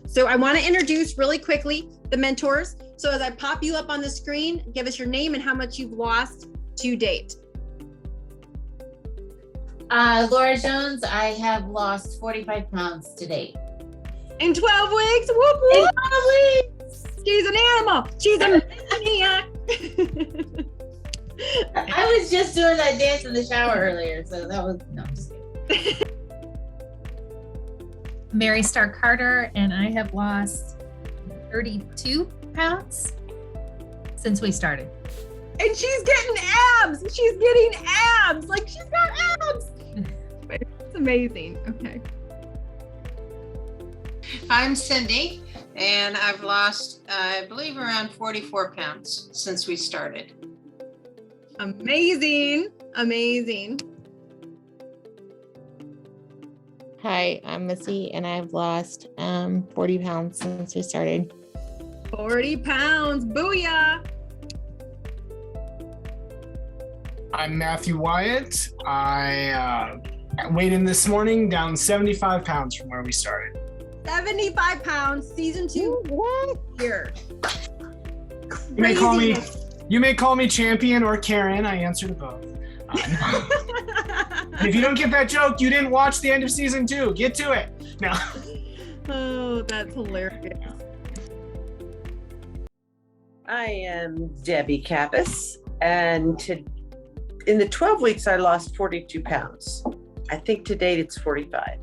So I want to introduce really quickly the mentors. So as I pop you up on the screen, give us your name and how much you've lost to date. Laura Jones, I have lost 45 pounds to date. In 12 weeks, whoop, whoop. In 12 weeks. She's an animal. She's a maniac. I was just doing that dance in the shower earlier, so that was, no, I'm just kidding. Mary Star Carter, and I have lost 32 pounds since we started. And she's getting abs. She's getting abs. Like she's got abs. It's amazing. Okay. I'm Cindy, and I've lost, I believe, around 44 pounds since we started. Amazing. Amazing. Hi, I'm Missy, and I've lost 40 pounds since we started. 40 pounds. Booyah. I'm Matthew Wyatt. I weighed in this morning, down 75 pounds from where we started. 75 pounds, season 2. What? Here. You may call me champion or Karen. I answer to both. If you don't get that joke, you didn't watch the end of season 2. Get to it. No. Oh, that's hilarious. I am Debbie Kappas, and in the 12 weeks, I lost 42 pounds. I think to date it's 45.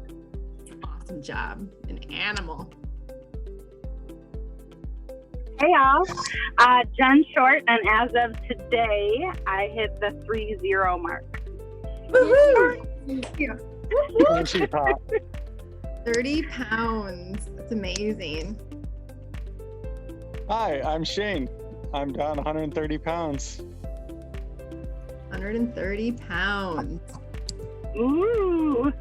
Awesome job. An animal. Hey y'all, Jen Short, and as of today, I hit the 3-0 mark. Woohoo! Thank you. 30 pounds. That's amazing. Hi, I'm Shane. I'm down 130 pounds. 130 pounds. Ooh.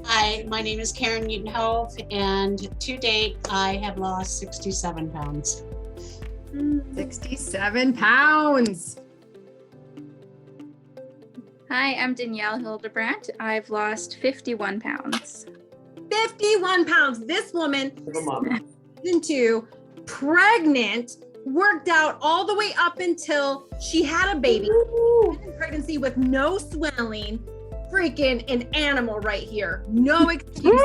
Hi, my name is Karen Newton-Hove, and to date, I have lost 67 pounds. 67 pounds. Hi, I'm Danielle Hildebrandt. I've lost 51 pounds. 51 pounds. This woman, season 2, pregnant, worked out all the way up until she had a baby. In pregnancy with no swelling. Freaking an animal right here. No excuse.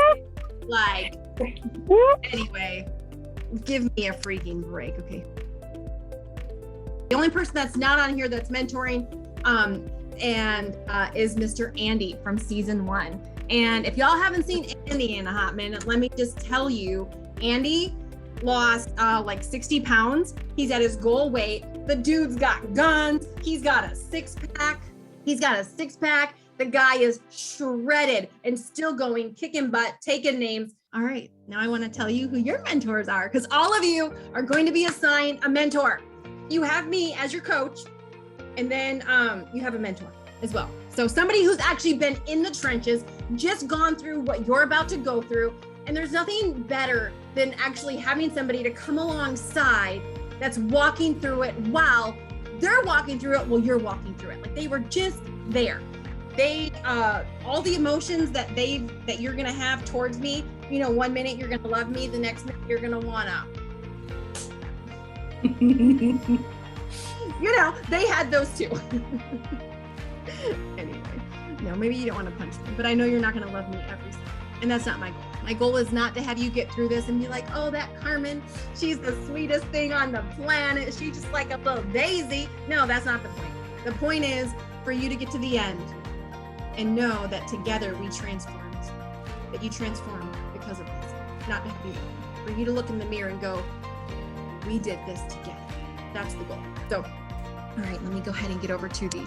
Like, anyway, give me a freaking break, okay? The only person that's not on here that's mentoring is Mr. Andy from season 1. And if y'all haven't seen Andy in a hot minute, let me just tell you, Andy lost like 60 pounds. He's at his goal weight. The dude's got guns. He's got a six-pack. The guy is shredded and still going, kicking butt, taking names. All right, now I want to tell you who your mentors are, because all of you are going to be assigned a mentor. You have me as your coach, and then you have a mentor as well. So somebody who's actually been in the trenches, just gone through what you're about to go through. And there's nothing better than actually having somebody to come alongside that's walking through it while they're walking through it while you're walking through it. Like they were just there. They all the emotions that you're gonna have towards me, you know, one minute you're gonna love me, the next minute you're gonna wanna you know, they had those too. Anyway, no, maybe you don't want to punch me, but I know you're not gonna love me every second. And that's not my goal. My goal is not to have you get through this and be like, oh, that Carmen, she's the sweetest thing on the planet. She's just like a little daisy. No, that's not the point. The point is for you to get to the end and know that together we transformed, that you transformed because of this, not to have you, for you to look in the mirror and go, we did this together. That's the goal. So, all right, let me go ahead and get over to the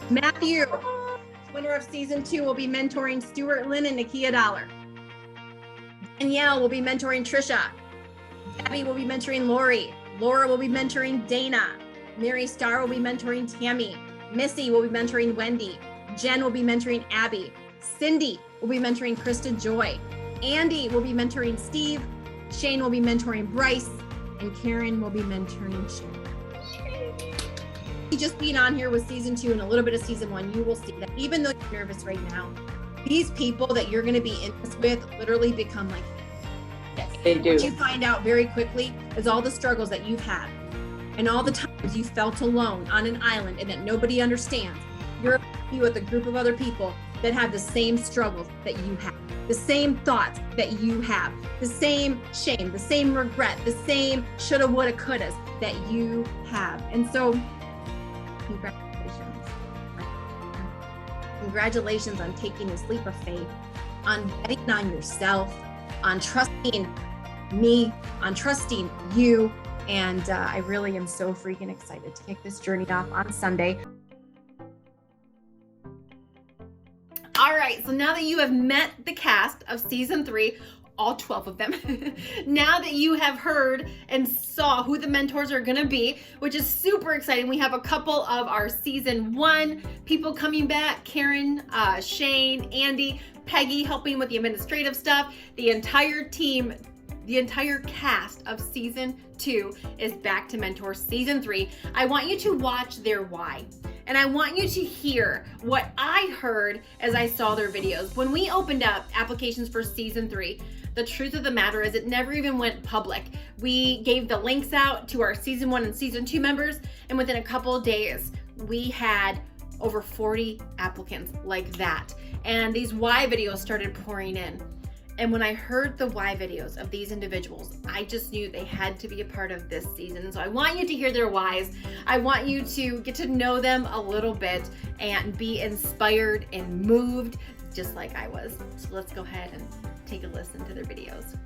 Matthew. Winner of season 2 will be mentoring Stuart Lynn and Nakia Dollar. Danielle will be mentoring Trisha. Debbie will be mentoring Lori. Laura will be mentoring Dana. Mary Star will be mentoring Tammy. Missy will be mentoring Wendy. Jen will be mentoring Abby. Cindy will be mentoring Krista Joy. Andy will be mentoring Steve. Shane will be mentoring Bryce. And Karen will be mentoring Sharon. just being on here with season 2 and a little bit of season 1, you will see that even though you're nervous right now, these people that you're going to be in this with literally become like They do. what you find out very quickly is all the struggles that you've had and all the times you felt alone on an island and that nobody understands. You're with a group of other people that have the same struggles that you have, the same thoughts that you have, the same shame, the same regret, the same shoulda, woulda, couldas that you have. And so, congratulations. Congratulations on taking this leap of faith, on betting on yourself, on trusting me, on trusting you. And I really am so freaking excited to kick this journey off on Sunday. All right, so now that you have met the cast of season 3, all 12 of them, now that you have heard and saw who the mentors are gonna be, which is super exciting. We have a couple of our season 1 people coming back, Karen, Shane, Andy, Peggy helping with the administrative stuff. The entire team, the entire cast of season 2 is back to mentor season 3. I want you to watch their why. And I want you to hear what I heard as I saw their videos. When we opened up applications for season 3, the truth of the matter is it never even went public. We gave the links out to our season 1 and season 2 members, and within a couple of days, we had over 40 applicants like that. And these why videos started pouring in. And when I heard the why videos of these individuals, I just knew they had to be a part of this season. So I want you to hear their whys. I want you to get to know them a little bit and be inspired and moved just like I was. So let's go ahead and take a listen to their videos.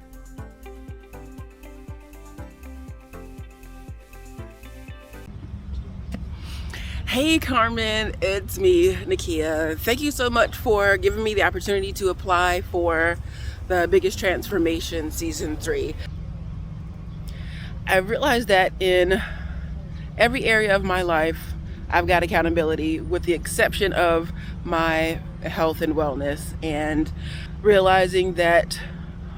Hey Carmen, it's me, Nakia. Thank you so much for giving me the opportunity to apply for the Biggest Transformation Season 3. I realized that in every area of my life, I've got accountability with the exception of my health and wellness, and realizing that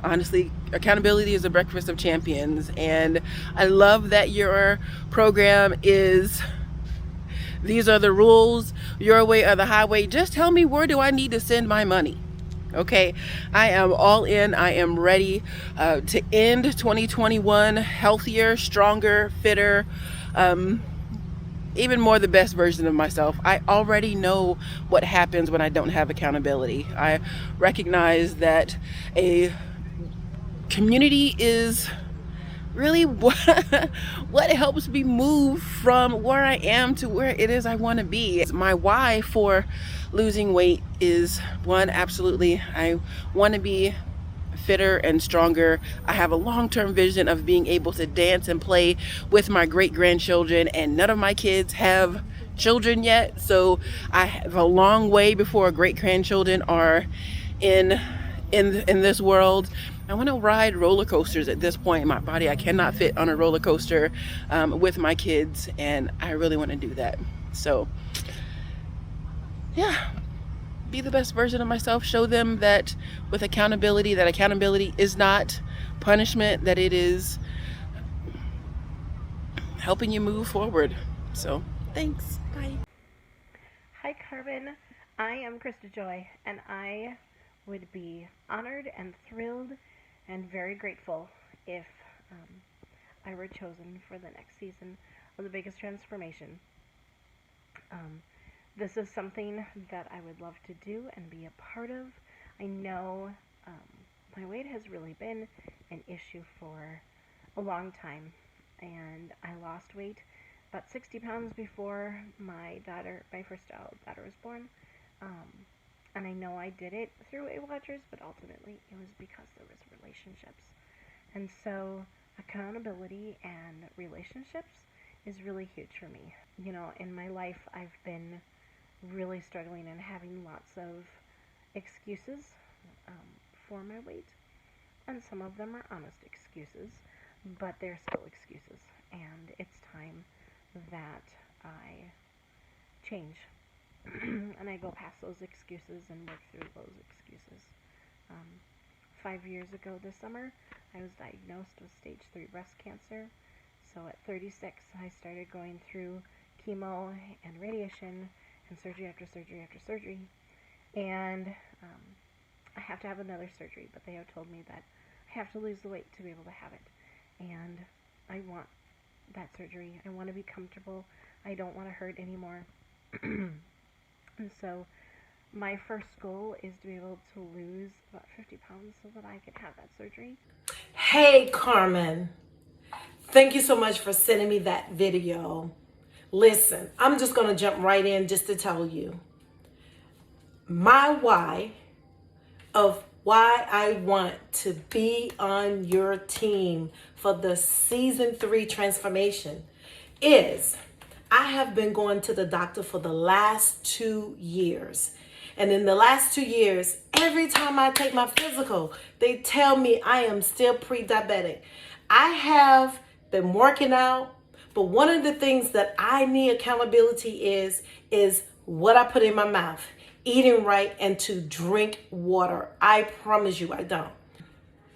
honestly, accountability is the breakfast of champions. And I love that your program is these are the rules, your way or the highway. Just tell me, where do I need to send my money? Okay, I am all in. I am ready to end 2021 healthier, stronger, fitter, even more the best version of myself. I already know what happens when I don't have accountability. I recognize that a community is really what helps me move from where I am to where it is I want to be. My why for losing weight is one, absolutely, I want to be fitter and stronger. I have a long-term vision of being able to dance and play with my great-grandchildren, and none of my kids have children yet, so I have a long way before great-grandchildren are in this world. I want to ride roller coasters at this point in my body. I cannot fit on a roller coaster with my kids, and I really want to do that. So yeah, be the best version of myself. Show them that with accountability, that accountability is not punishment, that it is helping you move forward. So thanks. Bye. Hi Carmen, I am Krista Joy, and I would be honored and thrilled and very grateful if I were chosen for the next season of The Biggest Transformation. This is something that I would love to do and be a part of. I know my weight has really been an issue for a long time, and I lost weight about 60 pounds before my first daughter was born. And I know I did it through Weight Watchers, but ultimately it was because there was relationships. And so accountability and relationships is really huge for me. You know, in my life, I've been really struggling and having lots of excuses for my weight. And some of them are honest excuses, but they're still excuses. And it's time that I change. And I go past those excuses and work through those excuses. 5 years ago this summer, I was diagnosed with stage 3 breast cancer. So at 36, I started going through chemo and radiation and surgery after surgery after surgery. And I have to have another surgery, but they have told me that I have to lose the weight to be able to have it. And I want that surgery. I want to be comfortable. I don't want to hurt anymore. And so my first goal is to be able to lose about 50 pounds so that I can have that surgery. Hey, Carmen. Thank you so much for sending me that video. Listen, I'm just going to jump right in just to tell you my why of why I want to be on your team for the season 3 transformation is I have been going to the doctor for the last 2 years. And in the last 2 years, every time I take my physical, they tell me I am still pre-diabetic. I have been working out, but one of the things that I need accountability is what I put in my mouth, eating right, and to drink water. I promise you I don't.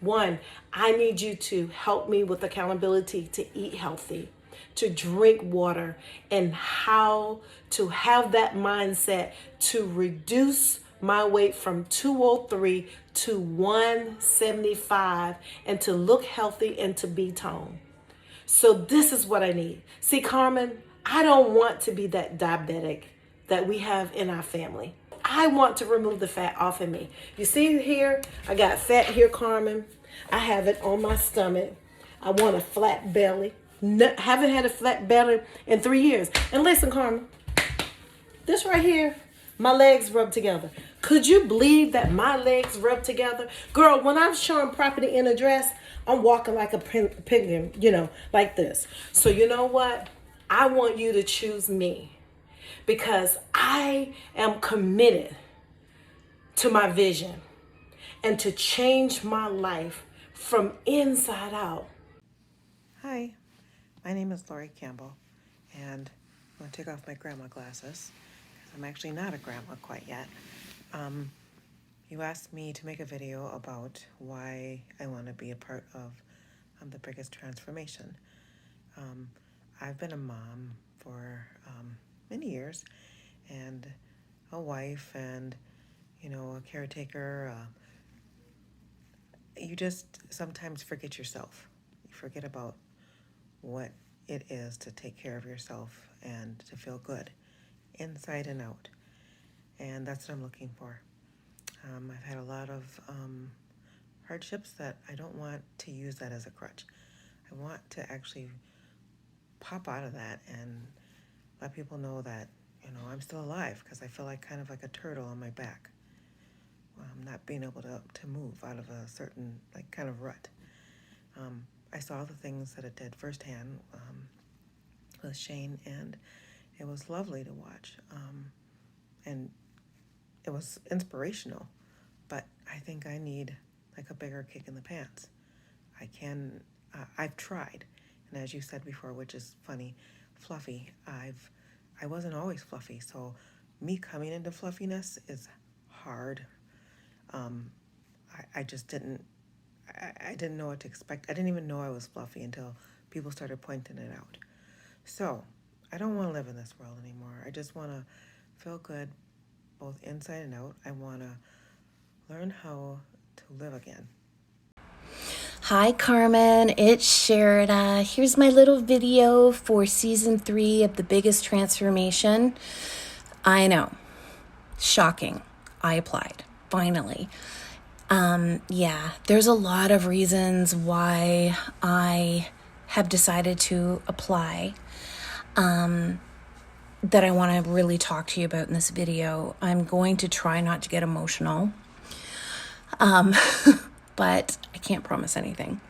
One, I need you to help me with accountability to eat healthy, to drink water, and how to have that mindset to reduce my weight from 203 to 175 and to look healthy and to be toned. So this is what I need. See, Carmen, I don't want to be that diabetic that we have in our family. I want to remove the fat off of me. You see here, I got fat here, Carmen. I have it on my stomach. I want a flat belly. Haven't had a flat belly in 3 years. And listen, Carmen, this right here, my legs rub together. Could you believe that my legs rub together? Girl, when I'm showing property in a dress, I'm walking like a penguin, like this. So you know what? I want you to choose me because I am committed to my vision and to change my life from inside out. Hi, my name is Lori Campbell, and I'm going to take off my grandma glasses because I'm actually not a grandma quite yet. You asked me to make a video about why I want to be a part of the biggest transformation. I've been a mom for many years, and a wife, and a caretaker. You just sometimes forget yourself. You forget about what it is to take care of yourself and to feel good inside and out. And that's what I'm looking for. I've had a lot of hardships that I don't want to use that as a crutch. I want to actually pop out of that and let people know that, I'm still alive, because I feel kind of like a turtle on my back. I'm not being able to move out of a certain kind of rut. I saw the things that it did firsthand with Shane, and it was lovely to watch. And it was inspirational, but I think I need a bigger kick in the pants. I've tried, and as you said before, which is funny, fluffy. I wasn't always fluffy, so me coming into fluffiness is hard. I just didn't know what to expect. I didn't even know I was fluffy until people started pointing it out. So I don't want to live in this world anymore. I just want to feel good both inside and out. I want to learn how to live again. Hi Carmen, it's Sherida. Here's my little video for season 3 of The Biggest Transformation. I know, shocking. I applied, finally. There's a lot of reasons why I have decided to apply that I want to really talk to you about in this video. I'm going to try not to get emotional. But I can't promise anything.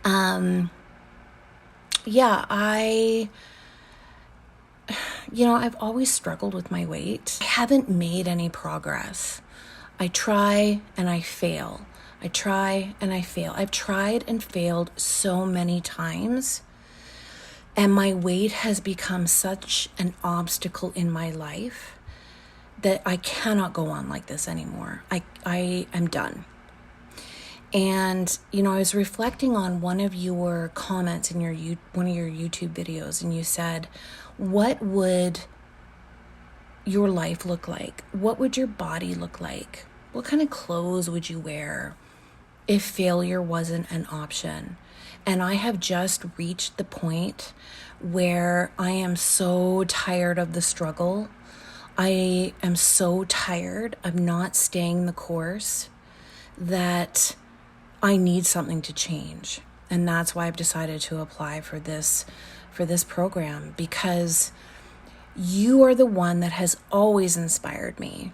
I've always struggled with my weight. I haven't made any progress. I try and I fail. I try and I fail. I've tried and failed so many times, and my weight has become such an obstacle in my life that I cannot go on like this anymore. I am done. And, I was reflecting on one of your comments in one of your YouTube videos, and you said, what would your life look like? What would your body look like? What kind of clothes would you wear if failure wasn't an option? And I have just reached the point where I am so tired of the struggle. I am so tired of not staying the course that I need something to change. And that's why I've decided to apply for this program, because you are the one that has always inspired me.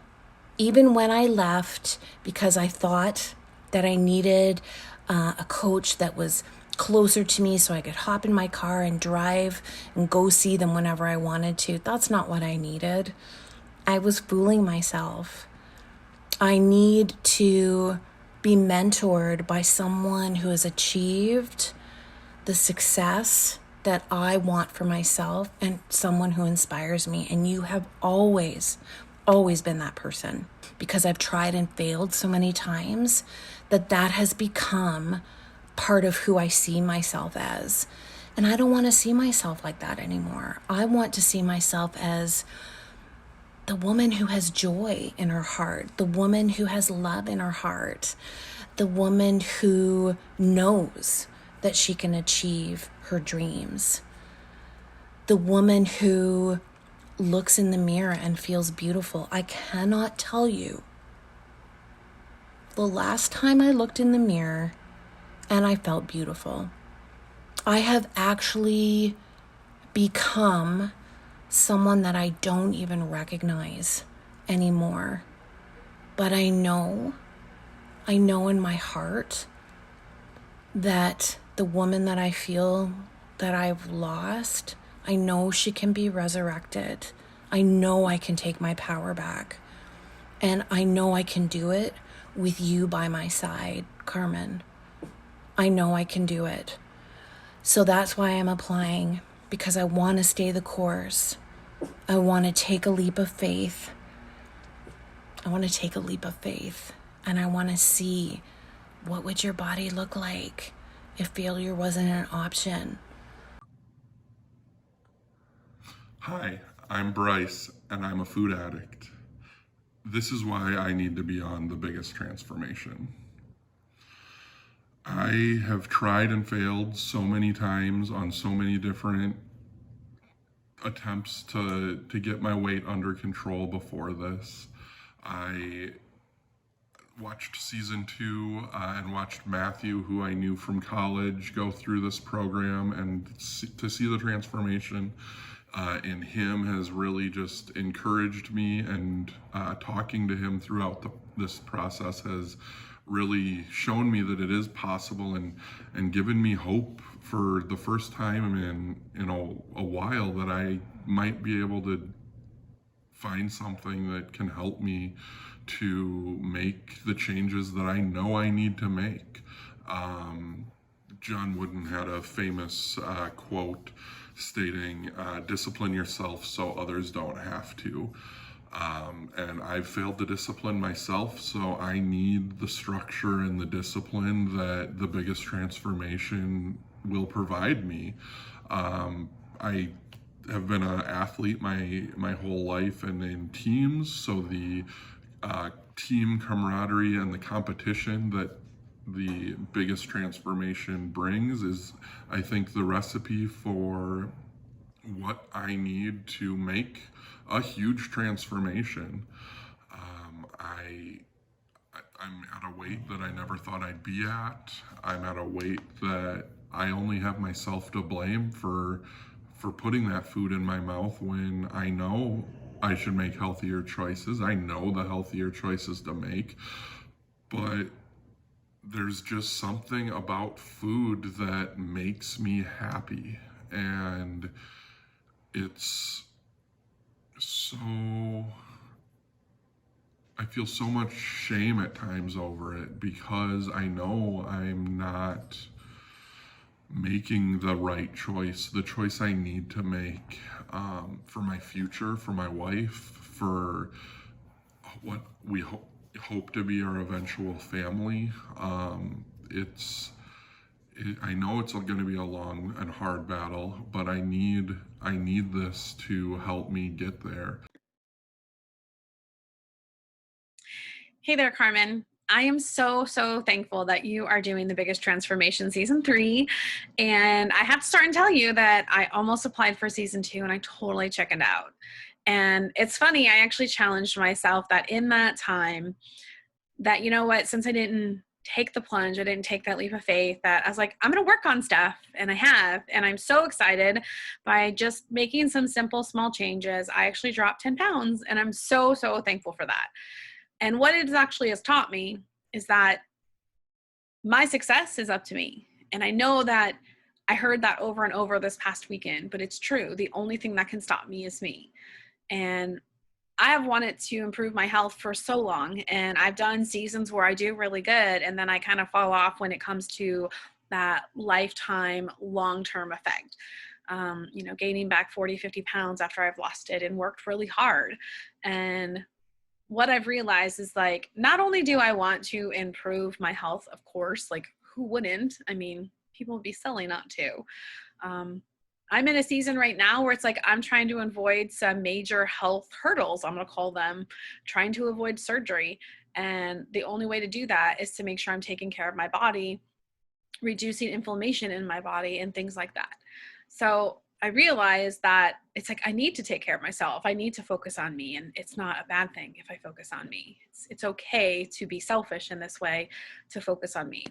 Even when I left, because I thought that I needed a coach that was closer to me so I could hop in my car and drive and go see them whenever I wanted to. That's not what I needed. I was fooling myself. I need to be mentored by someone who has achieved the success that I want for myself, and someone who inspires me. And you have always been that person, because I've tried and failed so many times that has become part of who I see myself as. And I don't want to see myself like that anymore. I want to see myself as the woman who has joy in her heart, the woman who has love in her heart, the woman who knows that she can achieve her dreams, the woman who looks in the mirror and feels beautiful. I cannot tell you the last time I looked in the mirror and I felt beautiful. I have actually become someone that I don't even recognize anymore. But I know in my heart that the woman that I feel that I've lost, I know she can be resurrected. I know I can take my power back. And I know I can do it with you by my side, Carmen. I know I can do it. So that's why I'm applying, because I want to stay the course. I want to take a leap of faith. And I want to see, what would your body look like if failure wasn't an option? Hi, I'm Bryce, and I'm a food addict. This is why I need to be on The Biggest Transformation. I have tried and failed so many times on so many different attempts to get my weight under control before this. I watched season 2 and watched Matthew, who I knew from college, go through this program, and to see the transformation in him has really just encouraged me, and talking to him throughout this process has really shown me that it is possible, and given me hope for the first time in a while that I might be able to find something that can help me to make the changes that I know I need to make. John Wooden had a famous quote stating, discipline yourself so others don't have to. And I've failed to discipline myself, so I need the structure and the discipline that The Biggest Transformation will provide me. I have been an athlete my whole life and in teams, so the team camaraderie and the competition that The Biggest Transformation brings is, I think, the recipe for what I need to make a huge transformation. I'm at a weight that I never thought I'd be at. I'm at a weight that I only have myself to blame for putting that food in my mouth when I know I should make healthier choices. I know the healthier choices to make, but there's just something about food that makes me happy, and it's so, I feel so much shame at times over it, because I know I'm not making the right choice, the choice I need to make for my future, for my wife, for what we hope to be our eventual family. I know it's going to be a long and hard battle, but I need this to help me get there. Hey there, Carmen. I am so thankful that you are doing The Biggest Transformation Season 3. And I have to start and tell you that I almost applied for Season 2 and I totally chickened out. And it's funny, I actually challenged myself that in that time, that, you know what, since I didn't take the plunge, I didn't take that leap of faith, that I was like, I'm going to work on stuff. And I have. And I'm so excited by just making some simple, small changes. I actually dropped 10 pounds and I'm so thankful for that. And what it actually has taught me is that my success is up to me. And I know that I heard that over and over this past weekend, but it's true. The only thing that can stop me is me. And I have wanted to improve my health for so long, and I've done seasons where I do really good, and then I kind of fall off when it comes to that lifetime long-term effect. You know, gaining back 40, 50 pounds after I've lost it and worked really hard. And what I've realized is, like, not only do I want to improve my health, of course, like who wouldn't? I mean, people would be silly not to. I'm in a season right now where it's like I'm trying to avoid some major health hurdles, I'm going to call them, trying to avoid surgery. And the only way to do that is to make sure I'm taking care of my body, reducing inflammation in my body and things like that. So I realized that it's like I need to take care of myself. I need to focus on me, and it's not a bad thing if I focus on me. It's okay to be selfish in this way, to focus on me.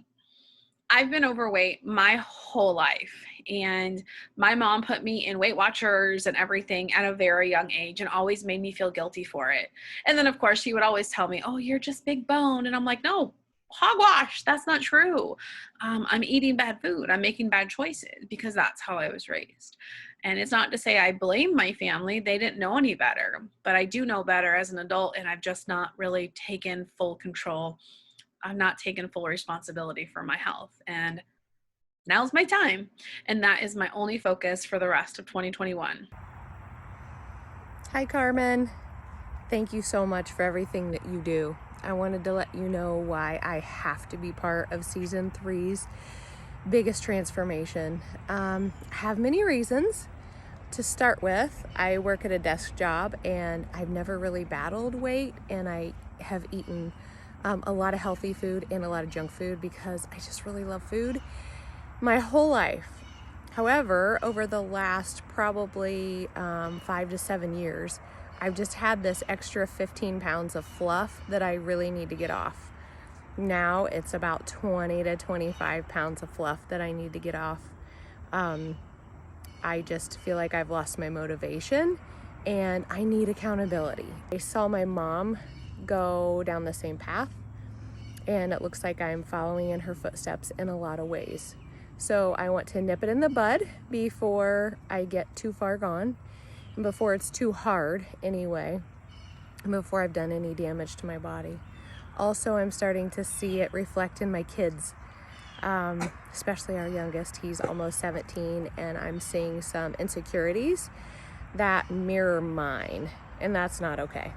I've been overweight my whole life, and my mom put me in Weight Watchers and everything at a very young age and always made me feel guilty for it. And then of course she would always tell me, oh, you're just big bone. And I'm like, no, hogwash, that's not true. I'm eating bad food. I'm making bad choices because that's how I was raised. And it's not to say I blame my family. They didn't know any better, but I do know better as an adult, and I've just not really taken full control. I've not taken full responsibility for my health, and now's my time. And that is my only focus for the rest of 2021. Hi, Carmen. Thank you so much for everything that you do. I wanted to let you know why I have to be part of Season 3's Biggest Transformation. I have many reasons. To start with, I work at a desk job, and I've never really battled weight, and I have eaten a lot of healthy food and a lot of junk food because I just really love food my whole life. However, over the last probably 5 to 7 years, I've just had this extra 15 pounds of fluff that I really need to get off. Now it's about 20 to 25 pounds of fluff that I need to get off. I just feel like I've lost my motivation and I need accountability. I saw my mom go down the same path, and it looks like I'm following in her footsteps in a lot of ways. So I want to nip it in the bud before I get too far gone, and before it's too hard anyway, and before I've done any damage to my body. Also, I'm starting to see it reflect in my kids, especially our youngest. He's almost 17, and I'm seeing some insecurities that mirror mine, and that's not okay.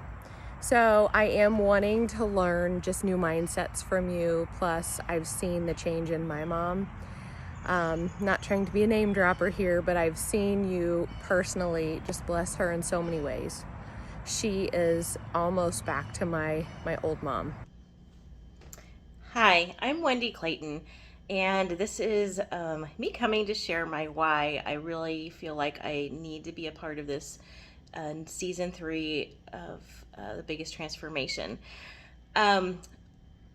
So I am wanting to learn just new mindsets from you. Plus, I've seen the change in my mom. Not trying to be a name dropper here, but I've seen you personally just bless her in so many ways. She is almost back to my old mom. Hi, I'm Wendy Clayton, and this is me coming to share my why I really feel like I need to be a part of this Season 3 of The Biggest Transformation.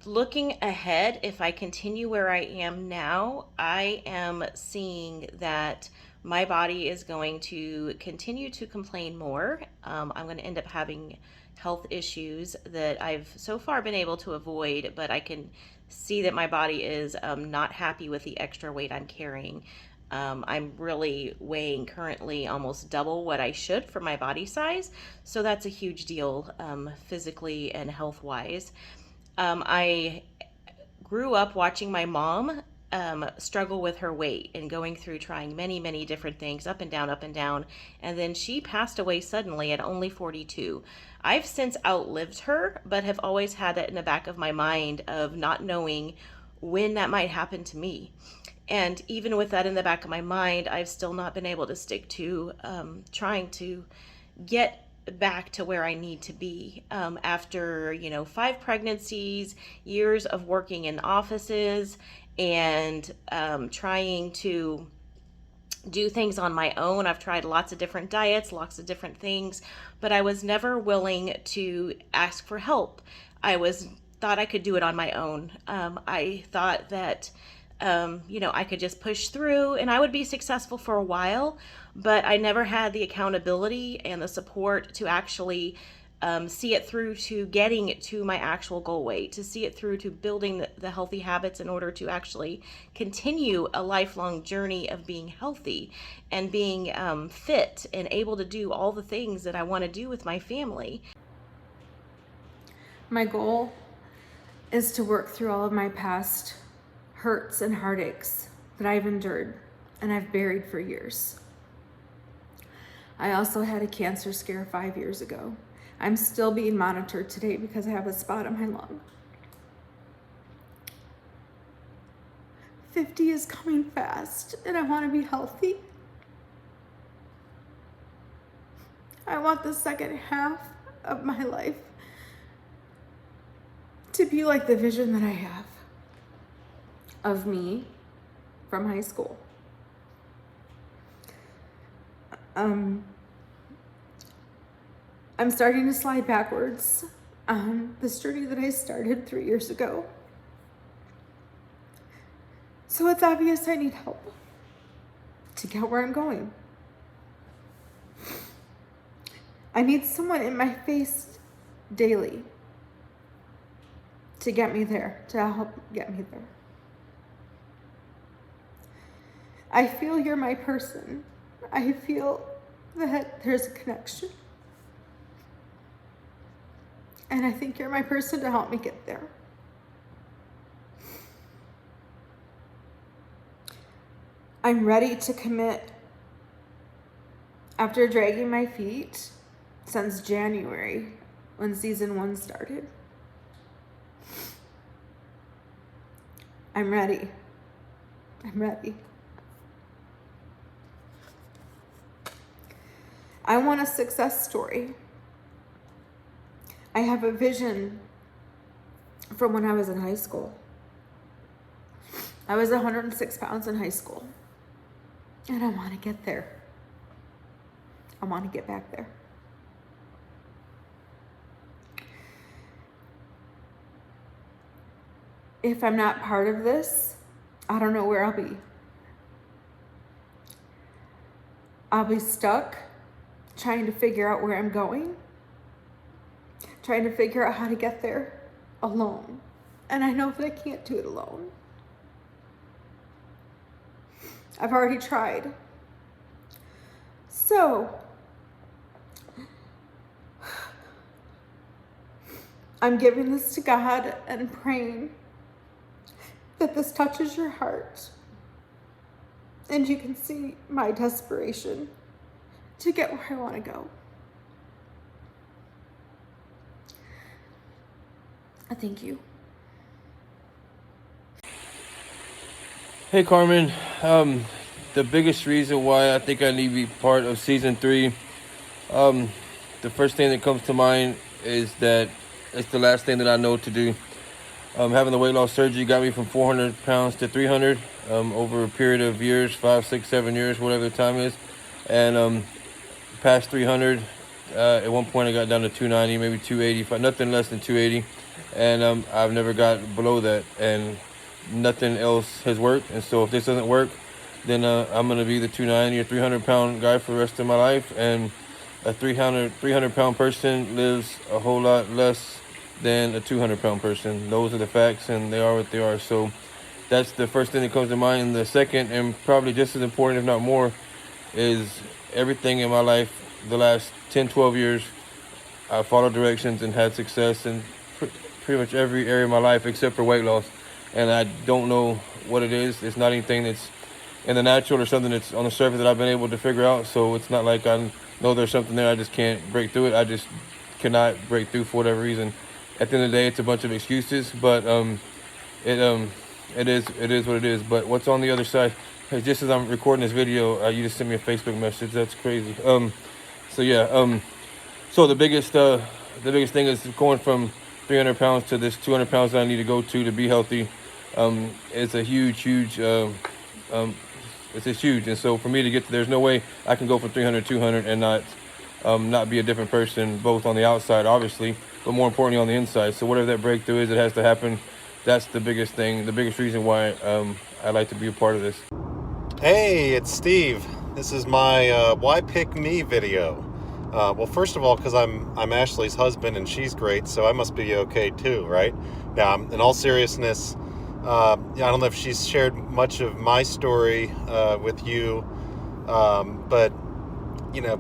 Looking ahead, if I continue where I am now, I am seeing that my body is going to continue to complain more. I'm going to end up having health issues that I've so far been able to avoid, but I can see that my body is not happy with the extra weight I'm carrying. I'm really weighing currently almost double what I should for my body size, so that's a huge deal physically and health-wise. I grew up watching my mom struggle with her weight and going through trying many different things, up and down, and then she passed away suddenly at only 42. I've since outlived her, but have always had that in the back of my mind of not knowing when that might happen to me. And even with that in the back of my mind, I've still not been able to stick to trying to get back to where I need to be after 5 pregnancies, years of working in offices, and trying to do things on my own. I've tried lots of different diets, lots of different things, but I was never willing to ask for help. Thought I could do it on my own. I thought that I could just push through and I would be successful for a while, but I never had the accountability and the support to actually see it through to getting it to my actual goal weight, to see it through to building the healthy habits in order to actually continue a lifelong journey of being healthy and being fit and able to do all the things that I want to do with my family. My goal is to work through all of my past hurts and heartaches that I've endured and I've buried for years. I also had a cancer scare 5 years ago. I'm still being monitored today because I have a spot on my lung. 50 is coming fast and I want to be healthy. I want the second half of my life to be like the vision that I have of me from high school. I'm starting to slide backwards on this journey that I started 3 years ago. So it's obvious I need help to get where I'm going. I need someone in my face daily to get me there, to help get me there. I feel you're my person. I feel that there's a connection. And I think you're my person to help me get there. I'm ready to commit after dragging my feet since January when season 1 started. I'm ready. I'm ready. I want a success story. I have a vision from when I was in high school. I was 106 pounds in high school. And I want to get there. I want to get back there. If I'm not part of this, I don't know where I'll be. I'll be stuck trying to figure out where I'm going, trying to figure out how to get there alone. And I know that I can't do it alone. I've already tried. So, I'm giving this to God and praying that this touches your heart and you can see my desperation to get where I want to go. I thank you. Hey Carmen, the biggest reason why I think I need to be part of season 3, the first thing that comes to mind is that it's the last thing that I know to do. Having the weight loss surgery got me from 400 pounds to 300 over a period of years, 5, 6, 7 years, whatever the time is. And past 300, at one point I got down to 290, maybe 280, nothing less than 280. And I've never got below that. And nothing else has worked. And so if this doesn't work, then I'm going to be the 290 or 300 pound guy for the rest of my life. And a 300 pound person lives a whole lot less than a 200 pound person. Those are the facts and they are what they are. So that's the first thing that comes to mind. And the second, and probably just as important, if not more, is everything in my life the last 10, 12 years, I followed directions and had success in pretty much every area of my life except for weight loss. And I don't know what it is. It's not anything that's in the natural or something that's on the surface that I've been able to figure out. So it's not like I know there's something there. I just can't break through it. I just cannot break through for whatever reason. At the end of the day, it's a bunch of excuses, but it is what it is. But what's on the other side? Hey, just as I'm recording this video, you just sent me a Facebook message. That's crazy. So yeah. So the biggest thing is going from 300 pounds to this 200 pounds that I need to go to be healthy. It's a huge. It's just huge. And so for me to get to, there's no way I can go from 300 to 200 and not be a different person, both on the outside, obviously, but more importantly on the inside. So whatever that breakthrough is, it has to happen. That's the biggest thing, the biggest reason why I like to be a part of this. Hey, it's Steve. This is my Why Pick Me video. Well, first of all, because I'm Ashley's husband and she's great, so I must be okay too, right? Now, in all seriousness, I don't know if she's shared much of my story with you, but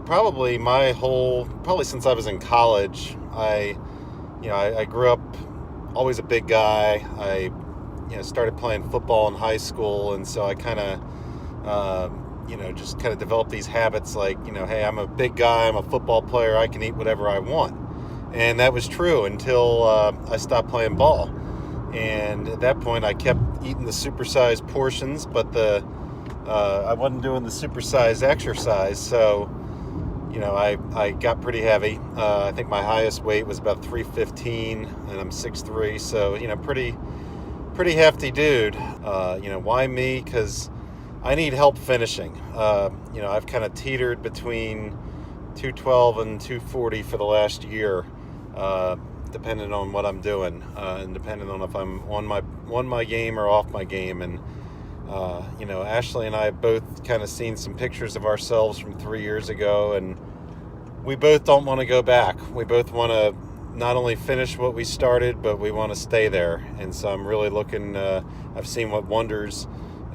probably since I was in college, I grew up always a big guy. I started playing football in high school, and so I kind of just kind of developed these habits like, hey, I'm a big guy, I'm a football player, I can eat whatever I want. And that was true until I stopped playing ball. And at that point, I kept eating the supersized portions, but I wasn't doing the supersized exercise. So, I got pretty heavy. I think my highest weight was about 315, and I'm 6'3", so, pretty hefty dude. Why me? Because I need help finishing. I've kind of teetered between 212 and 240 for the last year, depending on what I'm doing, and depending on if I'm on my game or off my game. And Ashley and I have both kind of seen some pictures of ourselves from 3 years ago, and we both don't want to go back. We both want to not only finish what we started, but we want to stay there. And so I'm really looking. I've seen what wonders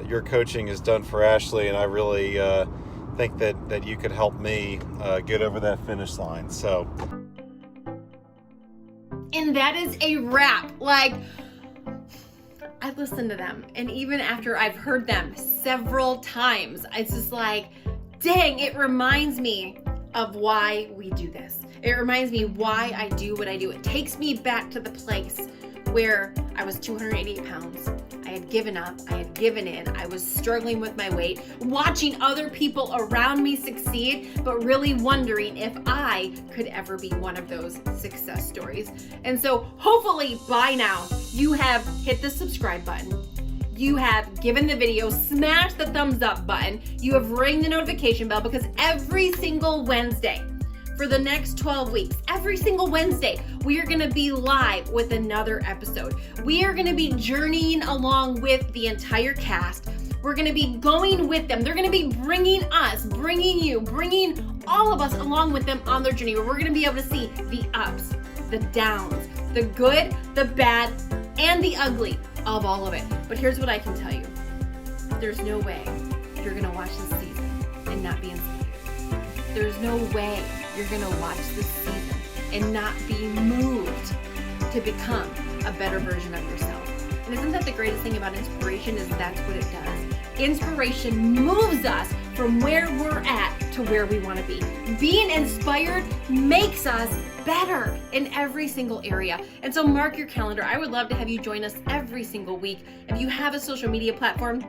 your coaching has done for Ashley, and I really think that you could help me get over that finish line. So. And that is a wrap. Like, I listen to them, and even after I've heard them several times, it's just like, dang, it reminds me of why we do this. It reminds me why I do what I do. It takes me back to the place where I was 288 pounds. I had given up, I had given in, I was struggling with my weight, watching other people around me succeed, but really wondering if I could ever be one of those success stories. And so hopefully by now you have hit the subscribe button, you have given the video, smash the thumbs up button, you have rang the notification bell, because every single Wednesday for the next 12 weeks, every single Wednesday, we are going to be live with another episode. We are going to be journeying along with the entire cast. We're going to be going with them. They're going to be bringing us, bringing you, bringing all of us along with them on their journey, where we're going to be able to see the ups, the downs, the good, the bad, and the ugly of all of it. But here's what I can tell you. There's no way you're going to watch this season and not be inspired. There's no way you're gonna watch this season and not be moved to become a better version of yourself. And isn't that the greatest thing about inspiration, is that's what it does. Inspiration moves us from where we're at to where we wanna be. Being inspired makes us better in every single area. And so mark your calendar. I would love to have you join us every single week. If you have a social media platform,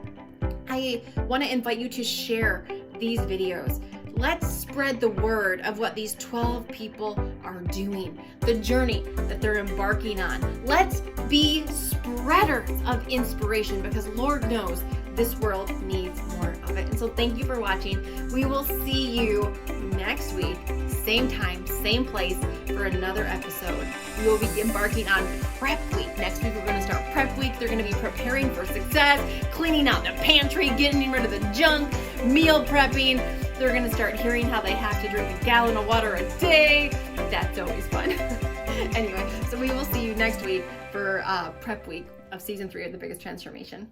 I wanna invite you to share these videos. Let's spread the word of what these 12 people are doing, the journey that they're embarking on. Let's be spreaders of inspiration, because Lord knows this world needs more of it. And so thank you for watching. We will see you next week, same time, same place, for another episode. We will be embarking on prep week. Next week, we're going to start prep week. They're going to be preparing for success, cleaning out the pantry, getting rid of the junk, meal prepping. They're going to start hearing how they have to drink a gallon of water a day. That's always fun. Anyway, so we will see you next week for prep week of season 3 of The Biggest Transformation.